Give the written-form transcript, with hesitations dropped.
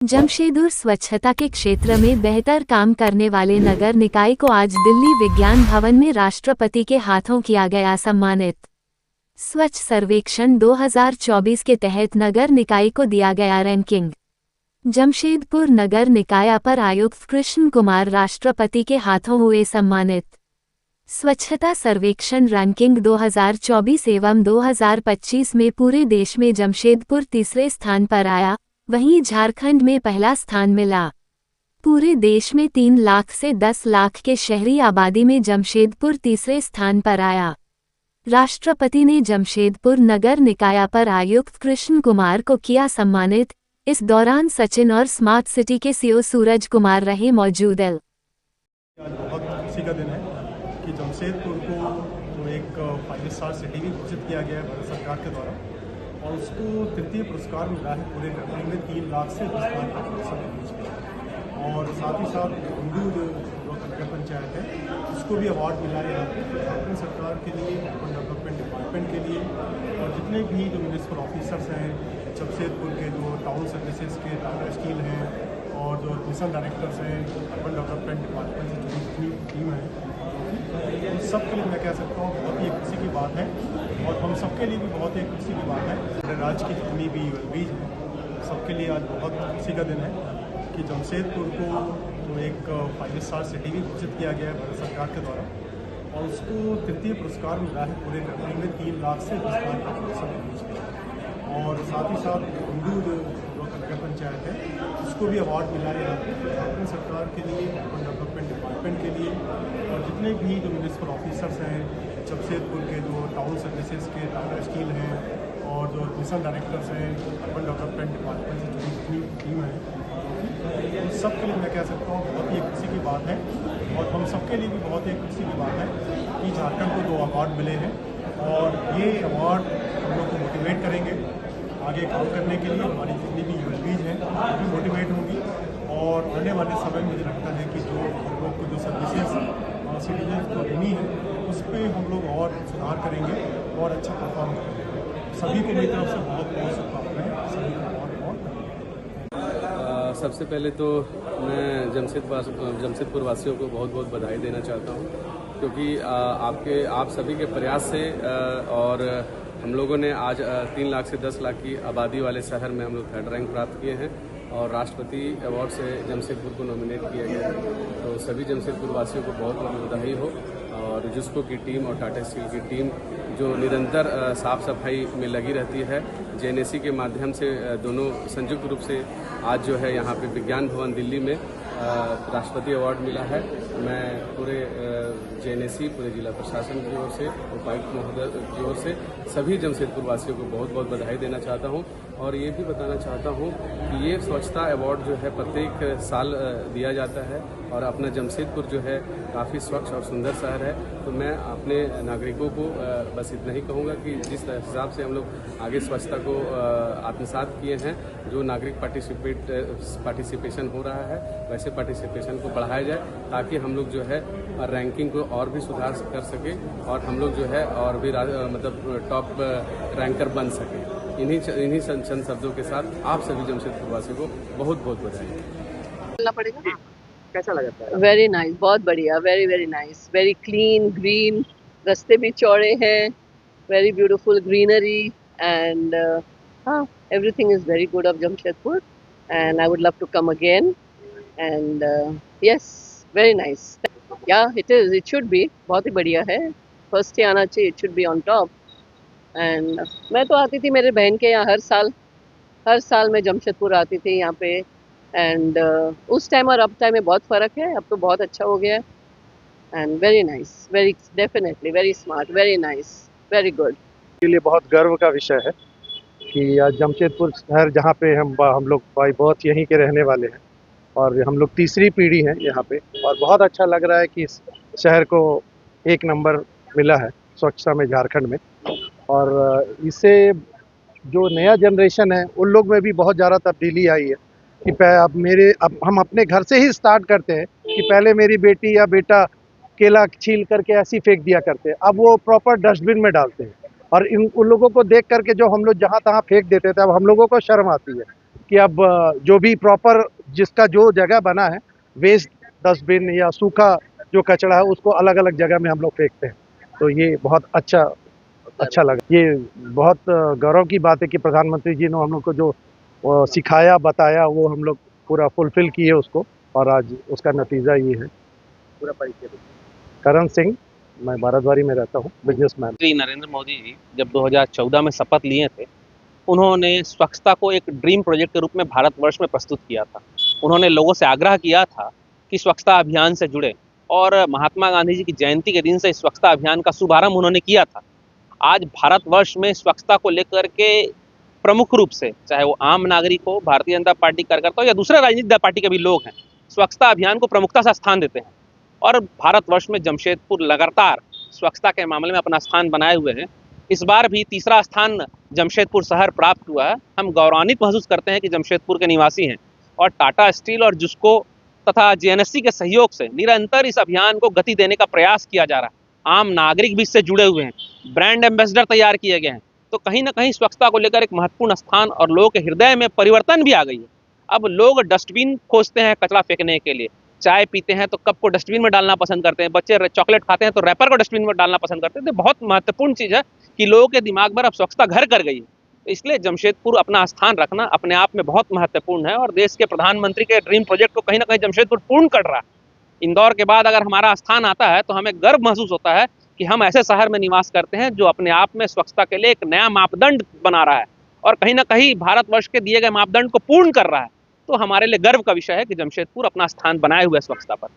जमशेदपुर स्वच्छता के क्षेत्र में बेहतर काम करने वाले नगर निकाय को आज दिल्ली विज्ञान भवन में राष्ट्रपति के हाथों किया गया सम्मानित। स्वच्छ सर्वेक्षण 2024 के तहत नगर निकाय को दिया गया रैंकिंग। जमशेदपुर नगर निकाय अपर आयुक्त कृष्ण कुमार राष्ट्रपति के हाथों हुए सम्मानित। स्वच्छता सर्वेक्षण रैंकिंग 2024 एवं 2025 में पूरे देश में जमशेदपुर तीसरे स्थान पर आया, वहीं झारखंड में पहला स्थान मिला। पूरे देश में 3 लाख से 10 लाख के शहरी आबादी में जमशेदपुर तीसरे स्थान पर आया। राष्ट्रपति ने जमशेदपुर नगर निकाय पर आयुक्त कृष्ण कुमार को किया सम्मानित। इस दौरान सचिन और स्मार्ट सिटी के सीईओ सूरज कुमार रहे मौजूद। आज बहुत खुशी का दिन है कि जमशेदपुर को जो एक 5 स्टार सिटी भी घोषित किया गया है भारत सरकार के द्वारा, और उसको तृतीय पुरस्कार मिला है पूरे कंट्री में 3 लाख से 10 लाख का प्रोत्साहन बीच में। और साथ ही साथ हिंदू जो नगर पंचायत है उसको भी अवार्ड मिला है झारखंड सरकार के लिए, अर्बन डेवलपमेंट डिपार्टमेंट के लिए, और जितने भी जो म्यूनिसिपल ऑफिसर्स हैं जमशेदपुर के, जो टाउन सर्विसेज के टाटा स्टील हैं, और जो मिशन डायरेक्टर्स हैं अर्बन डेवलपमेंट डिपार्टमेंट से जुड़ी जितनी टीम है, उन सब के लिए मैं कह सकता हूँ बहुत ही खुशी की बात है। और हम सबके लिए भी बहुत ही खुशी की बात है, पूरे राज्य की जितनी भी यूएलबीज हैं सबके लिए आज बहुत खुशी का दिन है कि जमशेदपुर को जो एक 5 स्टार सिटी भी घोषित किया गया है भारत सरकार के द्वारा, और उसको तृतीय पुरस्कार मिला है पूरे कंट्री में 3 लाख से 10 लाख का प्रोत्साहन बीच में। और साथ ही साथ हिंदू जो नगर पंचायत है उसको भी अवार्ड मिला है झारखंड सरकार के लिए, अर्बन डेवलपमेंट डिपार्टमेंट के लिए, और जितने भी जो म्यूनिसिपल ऑफिसर्स हैं जमशेदपुर के, जो टाउन सर्विसेज के टाटा स्टील हैं, और जो मिशन डायरेक्टर्स हैं अर्बन डेवलपमेंट डिपार्टमेंट से जुड़ी जितनी टीम है, उन सब के लिए मैं कह सकता हूँ बहुत ही खुशी की बात है। और हम सबके लिए भी बहुत ही खुशी की बात है कि झारखंड को 2 अवार्ड मिले हैं, और ये अवार्ड हम लोग को मोटिवेट करेंगे आगे काम करने के लिए। हमारी जितनी भी यूएलबीज हैं वो भी मोटिवेट होंगी, और आने वाले समय में मुझे लगता है कि जो हम लोग को जो सर्विसेज सिटीजन को देनी है उस पर हम लोग और सुधार करेंगे और अच्छा परफॉर्म करेंगे। सभी को मेरी तरफ से बहुत बहुत शुभकामनाएं, सभी को बहुत सबसे पहले तो मैं जमशेदपुर वासियों को बहुत बहुत बधाई देना चाहता हूँ, क्योंकि आप सभी के प्रयास से और हम लोगों ने आज 3 लाख से 10 लाख की आबादी वाले शहर में हम लोग 3rd रैंक प्राप्त किए हैं, और राष्ट्रपति अवार्ड से जमशेदपुर को नॉमिनेट किया गया है। तो सभी जमशेदपुर वासियों को बहुत बहुत बधाई हो। और जिसको की टीम और टाटा स्टील की टीम जो निरंतर साफ सफाई में लगी रहती है, जेएनएसी के माध्यम से दोनों संयुक्त रूप से आज जो है यहाँ पे विज्ञान भवन दिल्ली में राष्ट्रपति अवार्ड मिला है। मैं पूरे जेएनएसी, पूरे जिला प्रशासन की ओर से, उपायुक्त महोदय की ओर से सभी जमशेदपुर वासियों को बहुत बहुत बधाई देना चाहता हूँ। और ये भी बताना चाहता हूँ कि ये स्वच्छता अवार्ड जो है प्रत्येक साल दिया जाता है, और अपना जमशेदपुर जो है काफ़ी स्वच्छ और सुंदर शहर है। तो मैं अपने नागरिकों को बस इतना ही कहूँगा कि जिस हिसाब से हम लोग आगे स्वच्छता को आत्मसात किए हैं, जो नागरिक पार्टिसिपेशन हो रहा है वैसे पार्टिसिपेशन को बढ़ाया जाए, ताकि हम लोग जो है रैंकिंग को और भी सुधार कर सके, और हम लोग जो है और भी मतलब टॉप रैंकर बन सके। इन्हीं चंद शब्दों के साथ आप सभी जमशेदपुर वासियों को बहुत बहुत बधाई। बोलना पड़ेगा। कैसा लगा था? वेरी नाइस, बहुत बढ़िया, very very nice, very clean, green, रास्ते भी चौड़े हैं, वेरी ब्यूटीफुल ग्रीनरी, एंड हाँ, everything is very good of Jamshedpur, and I would love to come again, and yes, very nice. या इट शुड बी, बहुत ही बढ़िया है, फर्स्ट ही आना चाहिए, it should be on top. And मैं तो आती थी मेरे बहन के यहाँ हर साल मैं जमशेदपुर आती थी यहाँ पे, एंड उस टाइम और अब टाइम में बहुत फ़र्क है, अब तो बहुत अच्छा हो गया है, and very nice, very definitely very smart, very nice, very good. के लिए बहुत गर्व का विषय है कि आज जमशेदपुर शहर, जहाँ पे हम लोग बाई बर्थ यहीं के रहने वाले हैं, और हम लोग तीसरी पीढ़ी हैं यहाँ पे, और बहुत अच्छा लग रहा है कि इस शहर को 1 नंबर मिला है स्वच्छता में झारखंड में। और इससे जो नया जनरेशन है उन लोग में भी बहुत ज़्यादा तब्दीली आई है कि अब हम अपने घर से ही स्टार्ट करते हैं कि पहले मेरी बेटी या बेटा केला छील करके ऐसी फेंक दिया करते हैं, अब वो प्रॉपर डस्टबिन में डालते हैं। और उन लोगों को देख करके जो हम लोग जहाँ तहाँ फेंक देते थे, अब हम लोगों को शर्म आती है कि अब जो भी प्रॉपर जिसका जो जगह बना है, वेस्ट डस्टबिन या सूखा जो कचरा है उसको अलग अलग जगह में हम लोग फेंकते हैं। तो ये बहुत अच्छा लगा। ये बहुत गौरव की बात है कि प्रधानमंत्री जी ने हम लोग को जो सिखाया बताया वो हम लोग पूरा फुलफिल किए उसको, और आज उसका नतीजा ये है। पूरा परिचय दो। करण सिंह, मैं बाराद्वारी में रहता हूँ, बिजनेसमैन। श्री नरेंद्र मोदी जी जब 2014 में शपथ लिए थे, उन्होंने स्वच्छता को एक ड्रीम प्रोजेक्ट के रूप में भारतवर्ष में प्रस्तुत किया था। उन्होंने लोगों से आग्रह किया था कि स्वच्छता अभियान से जुड़े, और महात्मा गांधी जी की जयंती के दिन से इस स्वच्छता अभियान का शुभारंभ उन्होंने किया था। आज भारतवर्ष में स्वच्छता को लेकर के प्रमुख रूप से, चाहे वो आम नागरिक हो, भारतीय जनता पार्टी कार्यकर्ता हो या दूसरे राजनीतिक पार्टी के भी लोग हैं, स्वच्छता अभियान को प्रमुखता से स्थान देते हैं। और भारतवर्ष में जमशेदपुर लगातार स्वच्छता के मामले में अपना स्थान बनाए हुए हैं। इस बार भी तीसरा स्थान जमशेदपुर शहर प्राप्त हुआ है। हम गौरवान्वित महसूस करते हैं कि जमशेदपुर के निवासी हैं, और टाटा स्टील और जुस्को तथा जेएनएससी के सहयोग से निरंतर इस अभियान को गति देने का प्रयास किया जा रहा है। आम नागरिक भी इससे जुड़े हुए हैं, ब्रांड एम्बेसडर तैयार किए गए हैं। तो कहीं ना कहीं स्वच्छता को लेकर एक महत्वपूर्ण स्थान और लोगों के हृदय में परिवर्तन भी आ गई है। अब लोग डस्टबिन खोजते हैं कचरा फेंकने के लिए, चाय पीते हैं तो कप को डस्टबिन में डालना पसंद करते हैं, बच्चे चॉकलेट खाते हैं तो रैपर को डस्टबिन में डालना पसंद करते हैं। तो बहुत महत्वपूर्ण चीज़ है कि लोगों के दिमाग पर अब स्वच्छता घर कर गई है। तो इसलिए जमशेदपुर अपना स्थान रखना अपने आप में बहुत महत्वपूर्ण है, और देश के प्रधानमंत्री के ड्रीम प्रोजेक्ट को कहीं ना कहीं जमशेदपुर पूर्ण कर रहा है। इंदौर के बाद अगर हमारा स्थान आता है तो हमें गर्व महसूस होता है कि हम ऐसे शहर में निवास करते हैं जो अपने आप में स्वच्छता के लिए एक नया मापदंड बना रहा है, और कहीं ना कहीं भारतवर्ष के दिए गए मापदंड को पूर्ण कर रहा है। तो हमारे लिए गर्व का विषय है कि जमशेदपुर अपना स्थान बनाए हुए स्वच्छता पर।